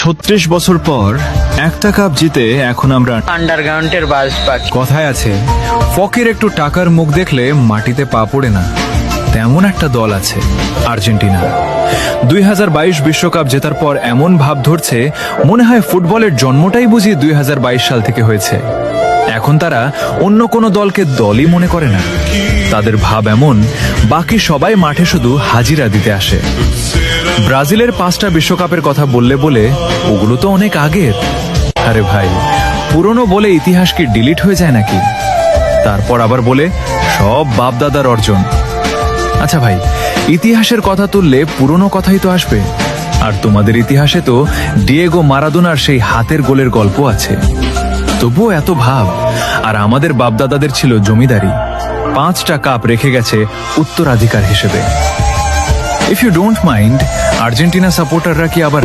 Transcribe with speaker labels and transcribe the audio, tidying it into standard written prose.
Speaker 1: 36 বছর পর একটা কাপ জিতে এখন আমরা
Speaker 2: আন্ডারগ্রাউন্ডের বাস পাখি।
Speaker 1: কথায় আছে, ফকির একটু টাকার মুখ দেখলে মাটিতে পা পড়ে না। তেমন একটা দল আছে আর্জেন্টিনা। 2022 বিশ্বকাপ জেতার পর এমন ভাব ধরছে মনে হয় ফুটবলের জন্মটাই বুঝি 2022 সাল থেকে হয়েছে। এখন তারা অন্য কোনো দলকে দলই মনে করে না। তাদের ভাব এমন, বাকি সবাই মাঠে শুধু হাজিরা দিতে আসে। ব্রাজিলের 5টা বিশ্বকাপের কথা বললে বলে ওগুলো তো অনেক আগের। আরে ভাই, পুরনো বলে ইতিহাস কি ডিলিট হয়ে যায় নাকি? তারপর আবার বলে সব বাপদাদার অর্জন। আচ্ছা ভাই, ইতিহাসের কথা তুললে পুরনো কথাই তো আসবে। আর তোমাদের ইতিহাসে তো ডিয়েগো মারাদোনার সেই হাতের গোলের গল্প আছে। তবুও এত ভাব। আর আমাদের বাপদাদাদের ছিল জমিদারি। 5টা কাপ রেখে গেছে উত্তরাধিকার হিসেবে। If you don't mind, Argentina সাপোর্টাররা কি আবার